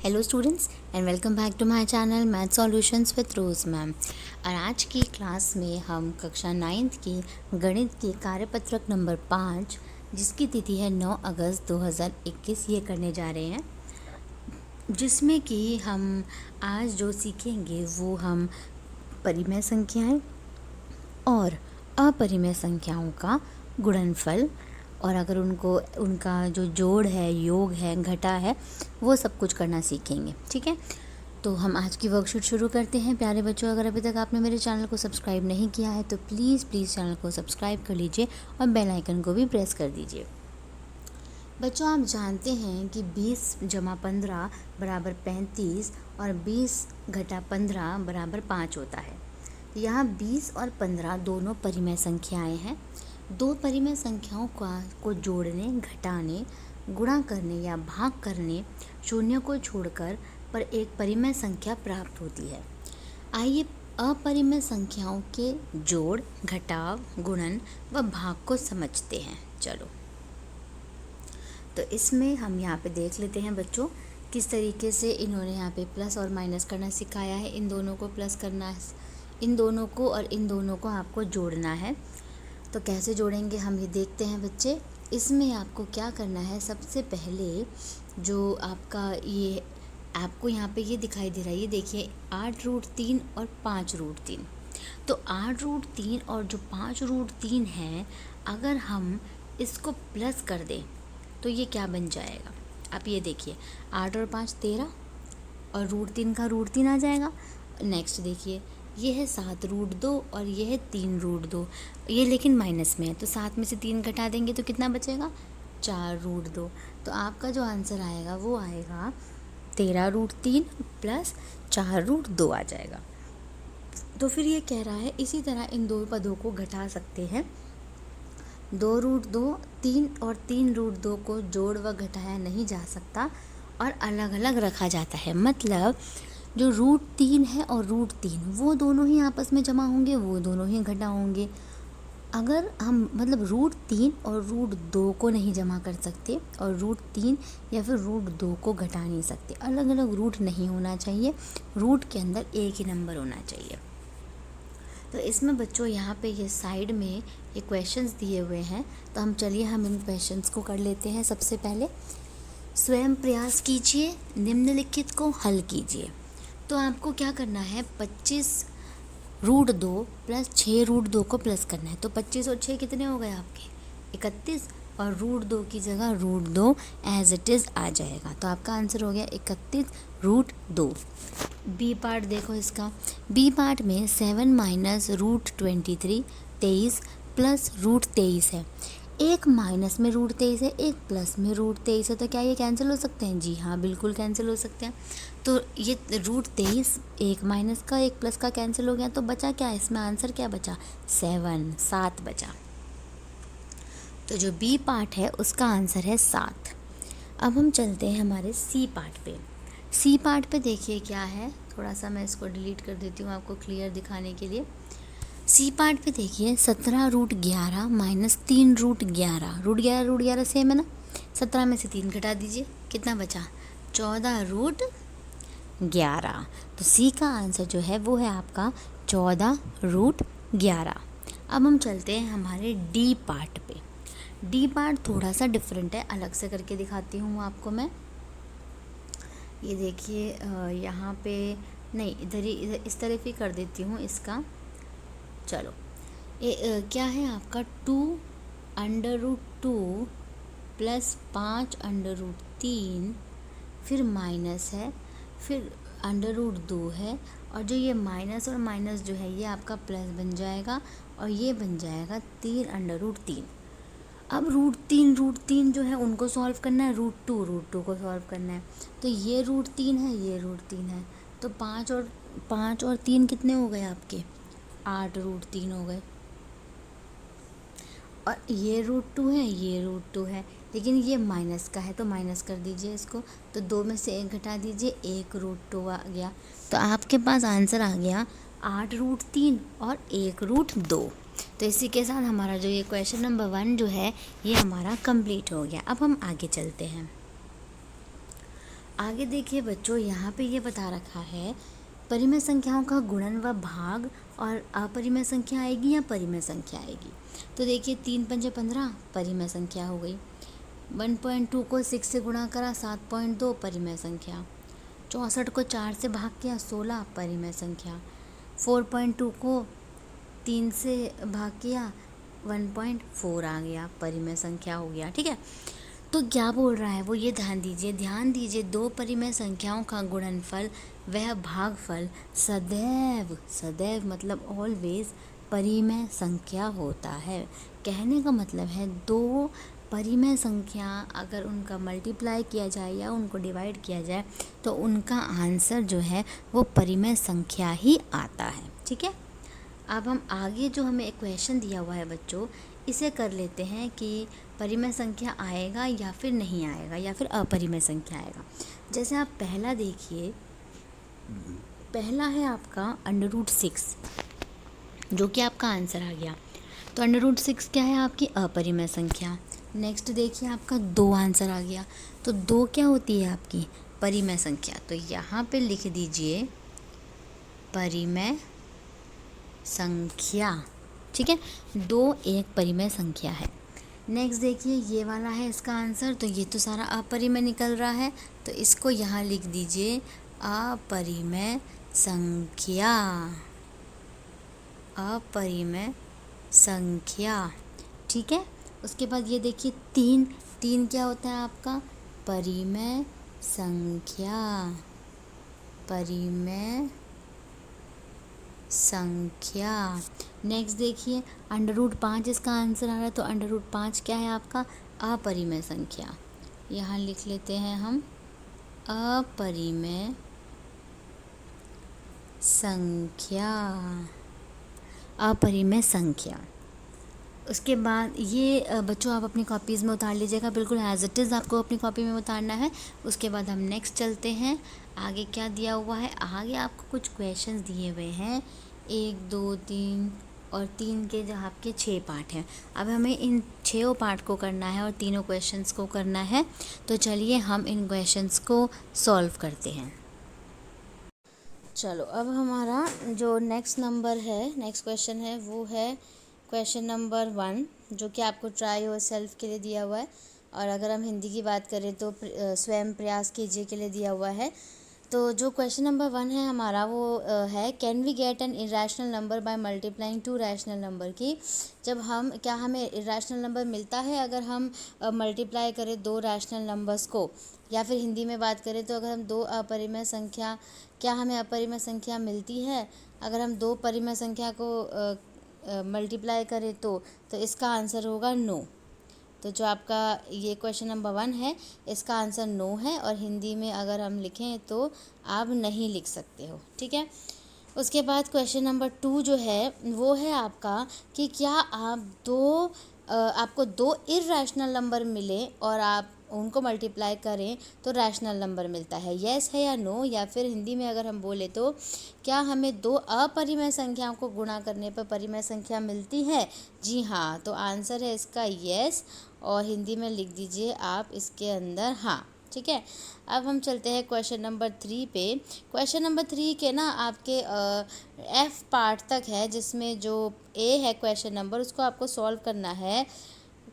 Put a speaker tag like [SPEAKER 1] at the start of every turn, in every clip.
[SPEAKER 1] Hello students and welcome back to my channel math solutions with Rose ma'am. और आज की class में हम कक्षा 9th की गणित की कार्यपत्रक नंबर 5 जिसकी तिथि है 9 अगस्त 2021 ये करने जा रहे हैं, जिसमें कि हम आज जो सीखेंगे वो हम परिमेय संख्याएं और अपरिमेय संख्याओं का गुणनफल और अगर उनका जो जोड़ है, योग है, घटा है, वो सब कुछ करना सीखेंगे। ठीक है, तो हम आज की वर्कशीट शुरू करते हैं। प्यारे बच्चों, अगर अभी तक आपने मेरे चैनल को सब्सक्राइब नहीं किया है तो प्लीज़ चैनल को सब्सक्राइब कर लीजिए और बेल आइकन को भी प्रेस कर दीजिए। बच्चों, आप जानते हैं कि 20 + 15 = 35 और 20 - 15 = 5 होता है। यहाँ 20 और 15 दोनों परिमेय संख्याएं हैं। दो परिमेय संख्याओं को जोड़ने, घटाने, गुणा करने या भाग करने शून्य को छोड़कर पर एक परिमेय संख्या प्राप्त होती है। आइए अपरिमेय संख्याओं के जोड़, घटाव, गुणन व भाग को समझते हैं। चलो, तो इसमें हम यहाँ पे देख लेते हैं बच्चों किस तरीके से इन्होंने यहाँ पे प्लस और माइनस करना सिखाया है। इन दोनों को प्लस करना है, इन दोनों को और इन दोनों को आपको जोड़ना है। तो कैसे जोड़ेंगे हम ये देखते हैं बच्चे। इसमें आपको क्या करना है, सबसे पहले जो आपको यहाँ पे ये दिखाई दे रहा है, ये देखिए 8√3 और 5√3। तो 8√3 और जो 5√3 है, अगर हम इसको प्लस कर दें तो ये क्या बन जाएगा। आप ये देखिए 8 और 5 13 और √3 का √3 आ जाएगा। नेक्स्ट देखिए ये है 7√2 और ये है 3√2। ये लेकिन माइनस में है तो 7 में से 3 घटा देंगे तो कितना बचेगा, 4√2। तो आपका जो आंसर आएगा वो आएगा 13√3 + 4√2 आ जाएगा। तो फिर ये कह रहा है इसी तरह इन दो पदों को घटा सकते हैं। 2√2 3 और 3√2 को जोड़ व घटाया नहीं जा सकता और अलग अलग रखा जाता है। मतलब जो √3 है और √3 वो दोनों ही आपस में जमा होंगे, वो दोनों ही घटा होंगे। अगर हम मतलब √3 और √2 को नहीं जमा कर सकते और √3 या फिर √2 को घटा नहीं सकते, अलग अलग रूट नहीं होना चाहिए, रूट के अंदर एक ही नंबर होना चाहिए। तो इसमें बच्चों यहाँ पे ये साइड में ये क्वेश्चंस दिए हुए हैं, तो हम इन क्वेश्चंस को कर लेते हैं। सबसे पहले स्वयं प्रयास कीजिए, निम्नलिखित को हल कीजिए। तो आपको क्या करना है, 25√2 + 6√2 को प्लस करना है। तो 25 और 6 कितने हो गए आपके, 31, और √2 की जगह √2 एज इट इज़ आ जाएगा। तो आपका आंसर हो गया 31√2। बी पार्ट देखो इसका। बी पार्ट में 7 - √23 23 + √23 है। एक माइनस में √23 है, एक प्लस में √23 है, तो क्या ये कैंसिल हो सकते हैं? जी हाँ, बिल्कुल कैंसिल हो सकते हैं। तो ये √23 एक माइनस का एक प्लस का कैंसिल हो गया, तो बचा क्या इसमें, आंसर क्या बचा, 7 बचा। तो जो बी पार्ट है उसका आंसर है 7। अब हम चलते हैं हमारे सी पार्ट पे। सी पार्ट पे देखिए क्या है, थोड़ा सा मैं इसको डिलीट कर देती हूँ आपको क्लियर दिखाने के लिए। सी पार्ट पे देखिए 17√11 - 3√11। √11 सेम है ना, 17 में से 3 घटा दीजिए, कितना बचा, 14√11। तो सी का आंसर जो है वो है आपका 14√11। अब हम चलते हैं हमारे डी पार्ट पे। डी पार्ट थोड़ा सा डिफरेंट है, अलग से करके दिखाती हूँ आपको मैं। ये देखिए यहाँ पे नहीं, इधर इस तरफ ही कर देती हूँ इसका। चलो, क्या है आपका 2√2 + 5√3, फिर माइनस है, फिर √2 है, और जो ये माइनस और माइनस जो है ये आपका प्लस बन जाएगा और ये बन जाएगा 3√3। अब √3 जो है उनको सॉल्व करना है, √2 को सॉल्व करना है। तो ये √3 है, ये √3 है, तो 5 और 3 कितने हो गए आपके, 8√3 हो गए। और ये √2 है, ये √2 है, लेकिन ये माइनस का है तो माइनस कर दीजिए इसको। तो 2 में से 1 घटा दीजिए, 1 √2 आ गया। तो आपके पास आंसर आ गया 8√3 और 1 √2। तो इसी के साथ हमारा जो ये क्वेश्चन नंबर 1 जो है ये हमारा कंप्लीट हो गया। अब हम आगे चलते हैं। आगे देखिए बच्चों, यहाँ पे ये बता रखा है परिमेय संख्याओं का गुणन व भाग, और अपरिमेय संख्या आएगी या परिमेय संख्या आएगी। तो देखिए 3 पंजे 15 परिमेय संख्या हो गई। 1.2 को 6 से गुणा करा 7.2 परिमेय संख्या। 64 को 4 से भाग किया 16 परिमेय संख्या। 4.2 को 3 से भाग किया 1.4 आ गया, परिमेय संख्या हो गया। ठीक है, तो क्या बोल रहा है वो, ये ध्यान दीजिए दो परिमेय संख्याओं का गुणनफल वह भागफल सदैव मतलब ऑलवेज परिमेय संख्या होता है। कहने का मतलब है दो परिमेय संख्या अगर उनका मल्टीप्लाई किया जाए या उनको डिवाइड किया जाए तो उनका आंसर जो है वो परिमेय संख्या ही आता है। ठीक है, अब हम आगे जो हमें एक क्वेश्चन दिया हुआ है बच्चों, इसे कर लेते हैं कि परिमेय संख्या आएगा या फिर नहीं आएगा या फिर अपरिमेय संख्या आएगा। जैसे आप पहला देखिए, पहला है आपका √6 जो कि आपका आंसर आ गया। तो √6 क्या है, आपकी अपरिमेय संख्या। नेक्स्ट देखिए आपका 2 आंसर आ गया। तो 2 क्या होती है आपकी परिमेय संख्या। तो यहाँ पे लिख दीजिए परिमेय संख्या। ठीक है, 2 एक परिमेय संख्या है। नेक्स्ट देखिए ये वाला है इसका आंसर। तो ये तो सारा अपरिमेय निकल रहा है, तो इसको यहाँ लिख दीजिए अपरिमेय संख्या। अपरिमेय संख्या। ठीक है, उसके बाद ये देखिए 3 क्या होता है आपका परिमेय संख्या। परिमेय संख्या। नेक्स्ट देखिए √5 इसका आंसर आ रहा है। तो √5 क्या है आपका अपरिमेय संख्या। यहाँ लिख लेते हैं हम अपरिमेय संख्या। अपरिमेय संख्या। उसके बाद ये बच्चों आप अपनी कॉपीज़ में उतार लीजिएगा, बिल्कुल एज इट इज़ आपको अपनी कॉपी में उतारना है। उसके बाद हम नेक्स्ट चलते हैं। आगे क्या दिया हुआ है, आगे आपको कुछ क्वेश्चंस दिए हुए हैं 1 2 3 और 3 के जो आपके 6 पार्ट हैं। अब हमें इन 6 पार्ट को करना है और तीनों क्वेश्चंस को करना है। तो चलिए हम इन क्वेश्चंस को सॉल्व करते हैं। चलो, अब हमारा जो नेक्स्ट क्वेश्चन है वो है क्वेश्चन नंबर 1, जो कि आपको ट्राई योर सेल्फ के लिए दिया हुआ है। और अगर हम हिंदी की बात करें तो स्वयं प्रयास कीजिए के लिए दिया हुआ है। तो जो क्वेश्चन नंबर 1 है हमारा वो है can we get an irrational number by multiplying 2 rational number की। जब क्या हमें इरेशनल नंबर मिलता है अगर हम मल्टीप्लाई करें 2 रैशनल नंबर्स को, या फिर हिंदी में बात करें तो अगर हम 2 अपरिमेय संख्या, क्या हमें अपरिमेय संख्या मिलती है अगर हम 2 परिमेय संख्या को मल्टीप्लाई करें तो इसका आंसर होगा नो। तो जो आपका ये क्वेश्चन नंबर 1 है इसका आंसर नो है, और हिंदी में अगर हम लिखें तो आप नहीं लिख सकते हो। ठीक है, उसके बाद क्वेश्चन नंबर 2 जो है वो है आपका कि क्या आपको 2 इर्रेशनल नंबर मिले और आप उनको मल्टीप्लाई करें तो रैशनल नंबर मिलता है, येस है या नो। या फिर हिंदी में अगर हम बोले तो क्या हमें 2 अपरिमेय संख्याओं को गुणा करने पर परिमेय संख्या मिलती है। जी हाँ, तो आंसर है इसका येस, और हिंदी में लिख दीजिए आप इसके अंदर हाँ। ठीक है, अब हम चलते हैं क्वेश्चन नंबर 3 पे। क्वेश्चन नंबर 3 के ना आपके F पार्ट तक है, जिसमें जो A है क्वेश्चन नंबर उसको आपको सॉल्व करना है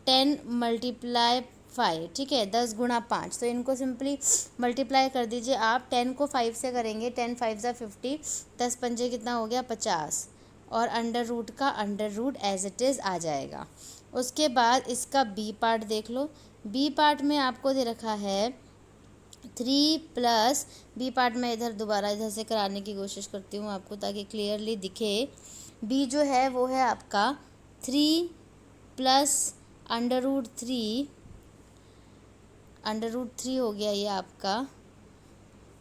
[SPEAKER 1] 10 × 5। ठीक है, 10 × 5। तो इनको सिंपली मल्टीप्लाई कर दीजिए आप। 10 को 5 से करेंगे, 10 5 = 50, 10 पंजे कितना हो गया 50, और अंडर रूट का under root as it is आ जाएगा। उसके बाद इसका बी पार्ट देख लो। बी पार्ट में आपको दे रखा है 3 प्लस बी पार्ट में इधर से कराने की कोशिश करती हूँ आपको ताकि क्लियरली दिखे। बी जो है वो है आपका 3 प्लस √3 हो गया ये आपका,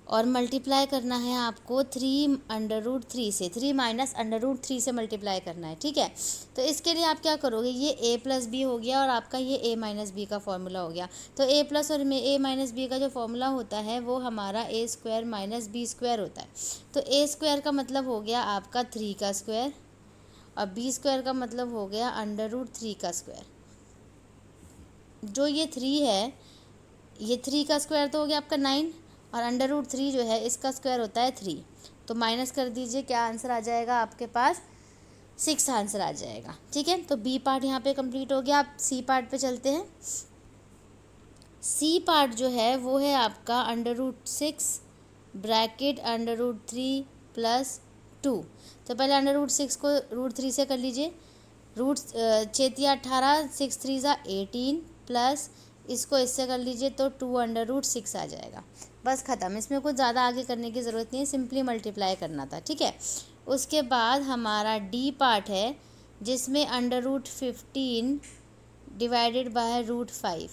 [SPEAKER 1] और मल्टीप्लाई करना है आपको 3 √3 से, 3 माइनस √3 से मल्टीप्लाई करना है। ठीक है, तो इसके लिए आप क्या करोगे, ये a प्लस बी हो गया और आपका ये a माइनस बी का फॉर्मूला हो गया। तो a प्लस और a माइनस बी का जो फॉर्मूला होता है वो हमारा a² माइनस b² होता है। तो a² का मतलब हो गया आपका 3 का स्क्वायर, और b² का मतलब हो गया √3 का स्क्वायर। जो ये 3 है, ये 3 का स्क्वायर तो हो गया आपका 9, और अंडर रूट 3 जो है इसका स्क्वायर होता है 3, तो माइनस कर दीजिए, क्या आंसर आ जाएगा आपके पास, 6 आंसर आ जाएगा। ठीक है, तो बी पार्ट यहाँ पे कंप्लीट हो गया। आप सी पार्ट पे चलते हैं। सी पार्ट जो है वो है आपका under root 6 bracket under root 3 plus 2। तो पहले अंडर रूट 6 को रूट 3 से कर लीजिए, रूट 6×3 = 18, 6×3 = 18 प्लस इसको इससे कर लीजिए तो 2 अंडर रूट 6 आ जाएगा। बस ख़त्म, इसमें कुछ ज़्यादा आगे करने की ज़रूरत नहीं है, सिंपली मल्टीप्लाई करना था। ठीक है, उसके बाद हमारा डी पार्ट है जिसमें under root 15 divided by root 5,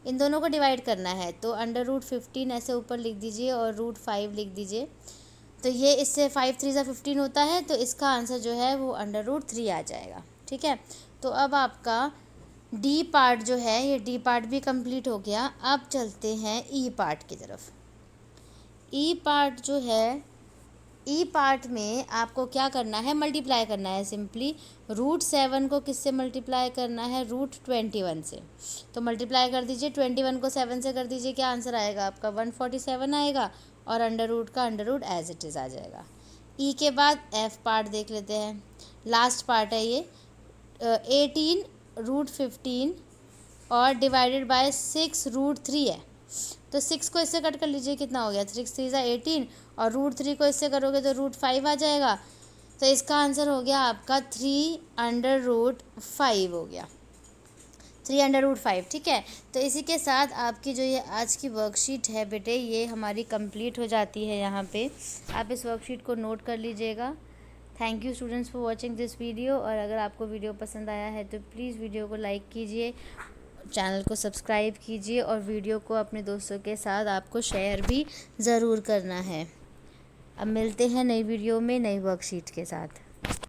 [SPEAKER 1] इन दोनों को डिवाइड करना है। तो अंडर रूट 15 ऐसे ऊपर लिख दीजिए और रूट 5 लिख दीजिए। तो ये इससे 5×3 = 15 होता है, तो इसका आंसर जो है वो अंडर रूट 3 आ जाएगा। ठीक है, तो अब आपका डी पार्ट जो है ये डी पार्ट भी कंप्लीट हो गया। अब चलते हैं ई पार्ट की तरफ। ई पार्ट जो है, ई पार्ट में आपको क्या करना है, मल्टीप्लाई करना है सिंपली। रूट 7 को किससे मल्टीप्लाई करना है, रूट 21 से। तो मल्टीप्लाई कर दीजिए, 21 को 7 से कर दीजिए, क्या आंसर आएगा आपका 147 आएगा, और अंडर रूट का under root as it is आ जाएगा। ई के बाद एफ पार्ट देख लेते हैं, लास्ट पार्ट है ये। 18 रूट 15 और डिवाइडेड बाय 6 रूट 3 है, तो 6 को इससे कट कर लीजिए, कितना हो गया, 6×3 = 18, और रूट 3 को इससे करोगे तो रूट 5 आ जाएगा। तो इसका आंसर हो गया आपका 3 अंडर रूट 5 हो गया, 3 अंडर रूट 5। ठीक है, तो इसी के साथ आपकी जो ये आज की वर्कशीट है बेटे ये हमारी कंप्लीट हो जाती है। यहाँ पे आप इस वर्कशीट को नोट कर लीजिएगा। Thank you students for watching this video. और अगर आपको वीडियो पसंद आया है तो प्लीज़ वीडियो को लाइक कीजिए, चैनल को सब्सक्राइब कीजिए, और वीडियो को अपने दोस्तों के साथ आपको शेयर भी ज़रूर करना है। अब मिलते हैं नई वीडियो में नई वर्कशीट के साथ।